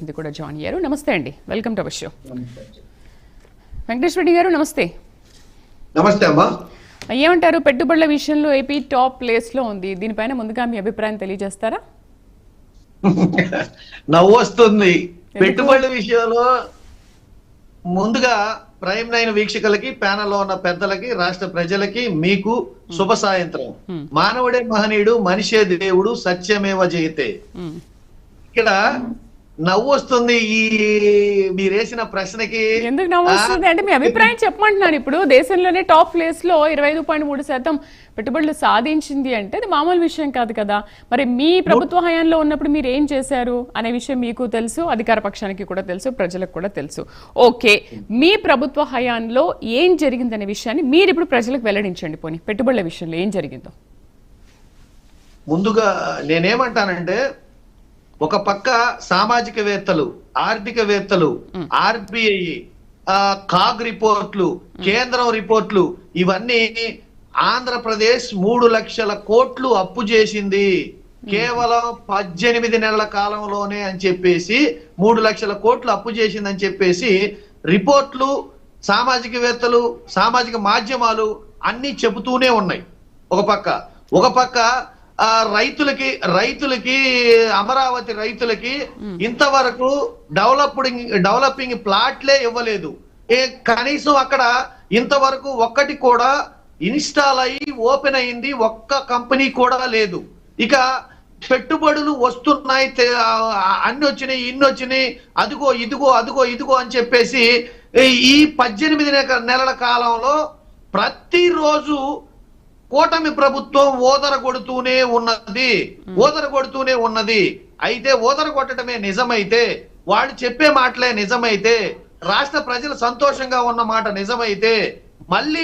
ప్రతినిధి కూడా జాయిన్ అయ్యారు. నమస్తే అండి, welcome to our show. Venkateswara Reddy గారు నమస్తే. నమస్తే అమ్మా. ఏమంటారు, పెట్టుబడుల విషయంలో ఏపీ టాప్ ప్లేస్ లో ఉంది, దీనిపైన ముందుగా మీ అభిప్రాయం తెలియజేస్తారా? నవ్వు వస్తుంది. పెట్టుబడుల విషయంలో ముందుగా ప్రైమ్ 9 వీక్షకులకి, ప్యానెల్లో ఉన్న పెద్దలకి, రాష్ట్ర ప్రజలకి, మీకు శుభ సాయంత్రం. మానవుడే మహనీయుడు, మనిషే దేవుడు, సత్యమేవ జయతే. ఇక్కడ నవ్వు వస్తుంది ఈ మీరేసిన ప్రశ్నకి. ఎందుకు నవ్వు వస్తుంది అంటే మీ అభిప్రాయం చెప్పమంటున్నాను. ఇప్పుడు దేశంలోనే టాప్ ప్లేస్ లో 25.3% పెట్టుబడులు సాధించింది అంటే అది మామూలు విషయం కాదు కదా. మరి మీ ప్రభుత్వ హయాంలో ఉన్నప్పుడు మీరు ఏం చేశారు అనే విషయం మీకు తెలుసు, అధికార పక్షానికి కూడా తెలుసు, ప్రజలకు కూడా తెలుసు. ఓకే, మీ ప్రభుత్వ హయాంలో ఏం జరిగిందనే విషయాన్ని మీరు ఇప్పుడు ప్రజలకు వెల్లడించండి. పోనీ పెట్టుబడుల విషయంలో ఏం జరిగిందో. ముందుగా నేనేమంటానంటే, ఒక పక్క సామాజికవేత్తలు, ఆర్థికవేత్తలు, ఆర్బిఐ, కాగ్ రిపోర్ట్లు, కేంద్రం రిపోర్ట్లు, ఇవన్నీ ఆంధ్రప్రదేశ్ 3 లక్షల కోట్లు అప్పు చేసింది కేవలం 18 నెలల కాలంలోనే అని చెప్పేసి, 3 లక్షల కోట్లు అప్పు చేసిందని చెప్పేసి రిపోర్ట్లు, సామాజికవేత్తలు, సామాజిక మాధ్యమాలు అన్ని చెబుతూనే ఉన్నాయి. ఒక పక్క రైతులకి అమరావతి రైతులకి ఇంతవరకు డెవలపింగ్ ప్లాట్లే ఇవ్వలేదు. కనీసం అక్కడ ఇంతవరకు ఒక్కటి కూడా ఇన్స్టాల్ అయ్యి ఓపెన్ అయింది ఒక్క కంపెనీ కూడా లేదు. ఇక పెట్టుబడులు వస్తున్నాయి, అన్ని వచ్చినాయి, ఇన్ని వచ్చినాయి, అదిగో అని చెప్పేసి ఈ 18 నెలల కాలంలో ప్రతిరోజు కూటమి ప్రభుత్వం ఓదరగొడుతూనే ఉన్నది. అయితే ఓదరగొట్టడమే నిజమైతే, వాళ్ళు చెప్పే మాటలే నిజమైతే, రాష్ట్ర ప్రజలు సంతోషంగా ఉన్న మాట నిజమైతే, మళ్ళీ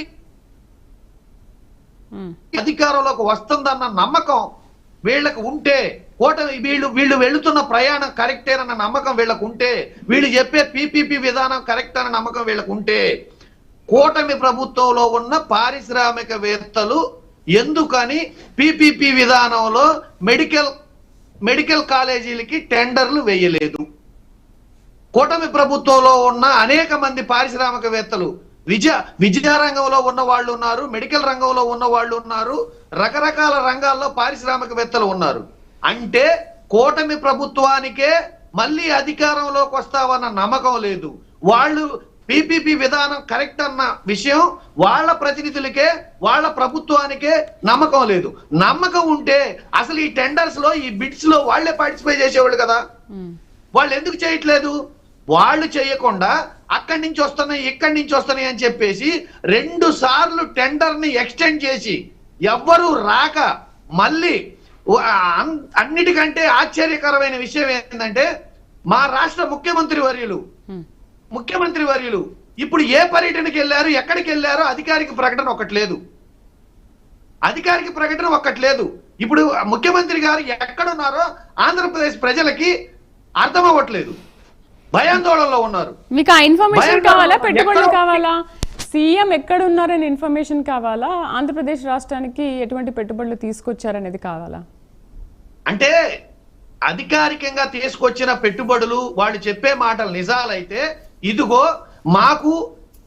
అధికారంలోకి వస్తుందన్న నమ్మకం వీళ్ళకు ఉంటే, కూటమి వీళ్ళు వెళుతున్న ప్రయాణం కరెక్టేనన్న నమ్మకం వీళ్ళకు ఉంటే, వీళ్ళు చెప్పే పీపీపీ విధానం కరెక్ట్ అన్న నమ్మకం వీళ్ళకు ఉంటే, కూటమి ప్రభుత్వంలో ఉన్న పారిశ్రామికవేత్తలు ఎందుకని పీపీపీ విధానంలో మెడికల్ కాలేజీలకి టెండర్లు వేయలేదు? కూటమి ప్రభుత్వంలో ఉన్న అనేక మంది పారిశ్రామికవేత్తలు, విద్యా రంగంలో ఉన్న వాళ్ళు ఉన్నారు, మెడికల్ రంగంలో ఉన్న వాళ్ళు ఉన్నారు, రకరకాల రంగాల్లో పారిశ్రామికవేత్తలు ఉన్నారు. అంటే కూటమి ప్రభుత్వానికే మళ్ళీ అధికారంలోకి వస్తావన్న నమ్మకం లేదు. వాళ్ళు పీపీపీ విధానం కరెక్ట్ అన్న విషయం వాళ్ళ ప్రతినిధులకే, వాళ్ళ ప్రభుత్వానికే నమ్మకం లేదు. నమ్మకం ఉంటే అసలు ఈ టెండర్స్ లో, ఈ బిడ్స్ లో వాళ్ళే పార్టిసిపేట్ చేసేవాళ్ళు కదా. వాళ్ళు ఎందుకు చేయట్లేదు? వాళ్ళు చేయకుండా అక్కడి నుంచి వస్తున్నాయి, ఇక్కడి నుంచి వస్తున్నాయి అని చెప్పేసి 2 సార్లు టెండర్ ని ఎక్స్టెండ్ చేసి ఎవ్వరూ రాక, మళ్ళీ అన్నిటికంటే ఆశ్చర్యకరమైన విషయం ఏంటంటే, మా రాష్ట్ర ముఖ్యమంత్రి వర్యులు ఇప్పుడు ఏ పర్యటనకి వెళ్ళారు, ఎక్కడికి వెళ్ళారో అధికారిక ప్రకటన ఒక్కటి లేదు. ఇప్పుడు ముఖ్యమంత్రి గారు ఎక్కడున్నారో ఆంధ్రప్రదేశ్ ప్రజలకి అర్థం అవ్వట్లేదు, భయాందోళనలో ఉన్నారు. మీకు ఆ ఇన్ఫర్మేషన్ కావాలా, పెట్టుబడులు కావాలా? సీఎం ఎక్కడున్నారని ఇన్ఫర్మేషన్ కావాలా? ఆంధ్రప్రదేశ్ రాష్ట్రానికి ఎటువంటి పెట్టుబడులు తీసుకొచ్చారనేది కావాలా? అంటే అధికారికంగా తీసుకొచ్చిన పెట్టుబడులు, వాళ్ళు చెప్పే మాటలు నిజాలైతే, ఇదిగో మాకు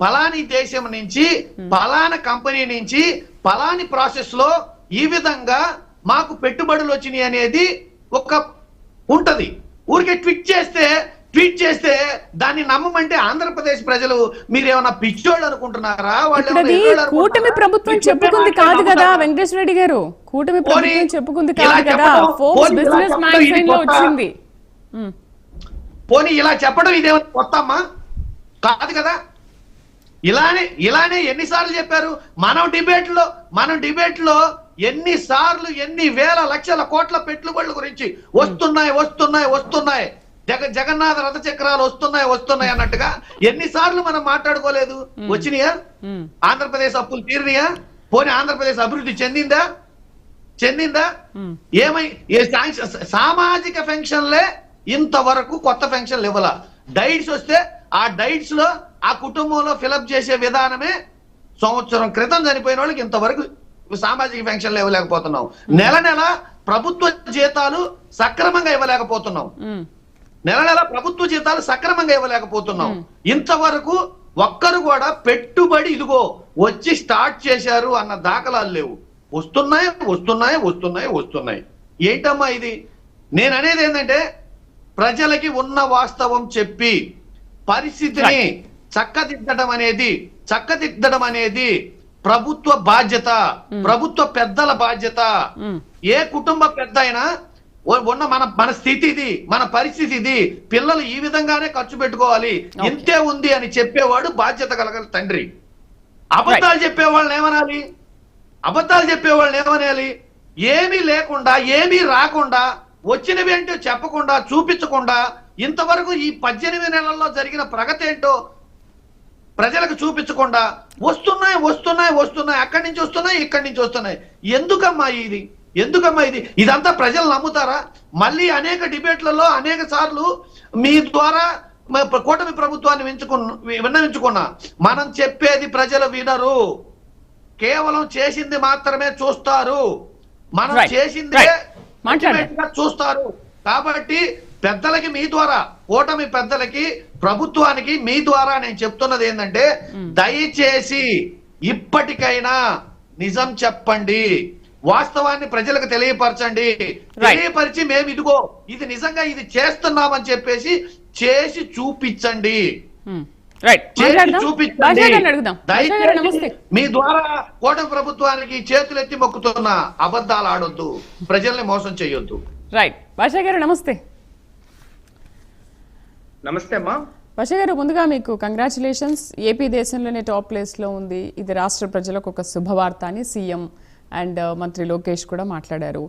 పలాని దేశం నుంచి, పలానా కంపెనీ నుంచి, పలాని ప్రాసెస్ లో ఈ విధంగా మాకు పెట్టుబడులు వచ్చినాయి అనేది ఒక ఉంటది. ఊరికే ట్వీట్ చేస్తే దాన్ని నమ్మమంటే ఆంధ్రప్రదేశ్ ప్రజలు మీరేమన్నా పిచ్చోళ్ళు అనుకుంటున్నారా? కూటమి ప్రభుత్వం చెప్పుకుంది కాదు కదా వెంకటేశ్వర రెడ్డి గారు, కూటమి ప్రభుత్వం చెప్పుకుంది కాదు కదా, ఫోర్బ్స్ బిజినెస్ మ్యాగజైన్ లో వచ్చింది. పోనీ ఇలా చెప్పడం ఇదేమన్నా కొత్త అమ్మా? కాదు కదా. ఇలానే ఎన్నిసార్లు చెప్పారు? మనం డిబేట్ లో ఎన్నిసార్లు, ఎన్ని వేల లక్షల కోట్ల పెట్టుబడుల గురించి వస్తున్నాయి, జగన్నాథ రథ చక్రాలు వస్తున్నాయి అన్నట్టుగా ఎన్నిసార్లు మనం మాట్లాడుకోలేదు? వచ్చినాయా? ఆంధ్రప్రదేశ్ అప్పులు తీరినాయా? పోనీ ఆంధ్రప్రదేశ్ అభివృద్ధి చెందిందా? సామాజిక పెన్షన్లే ఇంతవరకు కొత్త పెన్షన్లు ఇవ్వాల. డైట్స్ వస్తే ఆ డైట్స్ లో ఆ కుటుంబంలో ఫిలప్ చేసే విధానమే సంవత్సరం క్రితం చనిపోయిన వాళ్ళకి ఇంతవరకు సామాజిక పెన్షన్లు ఇవ్వలేకపోతున్నాం. నెల ప్రభుత్వ జీతాలు సక్రమంగా ఇవ్వలేకపోతున్నాం. నెల నెల ప్రభుత్వ జీతాలు సక్రమంగా ఇవ్వలేకపోతున్నాం. ఇంతవరకు ఒక్కరు కూడా పెట్టుబడి ఇదిగో వచ్చి స్టార్ట్ చేశారు అన్న దాఖలాలు లేవు. వస్తున్నాయి వస్తున్నాయి వస్తున్నాయి వస్తున్నాయి. ఏంటమ్మా ఇది? నేను అనేది ఏంటంటే ప్రజలకి ఉన్న వాస్తవం చెప్పి పరిస్థితిని చక్కదిద్దడం అనేది ప్రభుత్వ బాధ్యత, ప్రభుత్వ పెద్దల బాధ్యత. ఏ కుటుంబ పెద్ద అయినా ఉన్న మన స్థితి ఇది, మన పరిస్థితి ఇది, పిల్లలు ఈ విధంగానే ఖర్చు పెట్టుకోవాలి, ఇంతే ఉంది అని చెప్పేవాడు బాధ్యత కలగల తండ్రి. అబద్ధాలు చెప్పేవాళ్ళని ఏమనాలి? ఏమీ లేకుండా ఏమీ రాకుండా వచ్చినవి ఏంటో చెప్పకుండా చూపించకుండా ఇంతవరకు ఈ 18 నెలల్లో జరిగిన ప్రగతి ఏంటో ప్రజలకు చూపించకుండా వస్తున్నాయి అక్కడి నుంచి వస్తున్నాయి ఇక్కడి నుంచి వస్తున్నాయి. ఎందుకమ్మా ఇది? ఇదంతా ప్రజలు నమ్ముతారా? మళ్ళీ అనేక డిబేట్లలో అనేక సార్లు మీ ద్వారా కూటమి ప్రభుత్వాన్ని విన్నవించుకున్నా, మనం చెప్పేది ప్రజలు వినరు, కేవలం చేసింది మాత్రమే చూస్తారు, మనం చేసిందే చూస్తారు. కాబట్టి పెద్దలకి మీ ద్వారా, కూటమి పెద్దలకి, ప్రభుత్వానికి మీ ద్వారా నేను చెప్తున్నది ఏంటంటే దయచేసి ఇప్పటికైనా నిజం చెప్పండి, వాస్తవాన్ని ప్రజలకు తెలియపరచండి. తెలియపరిచి మేము ఇదిగో ఇది నిజంగా ఇది చేస్తున్నామని చెప్పేసి చేసి చూపించండి. దయచేసి మీ ద్వారా కూటమి ప్రభుత్వానికి చేతులెత్తి మొక్కుతున్న అబద్ధాలు ఆడొద్దు, ప్రజల్ని మోసం చేయొద్దు. రైట్. భాషా గారు నమస్తే. నమస్తే అమ్మా. భాషా గారు, ముందుగా మీకు కంగ్రాచులేషన్స్. ఏపీ దేశంలోనే టాప్ ప్లేస్ లో ఉంది. ఇది రాష్ట్ర ప్రజలకు ఒక శుభవార్త అని సీఎం అండ్ మంత్రి లోకేష్ కూడా మాట్లాడారు.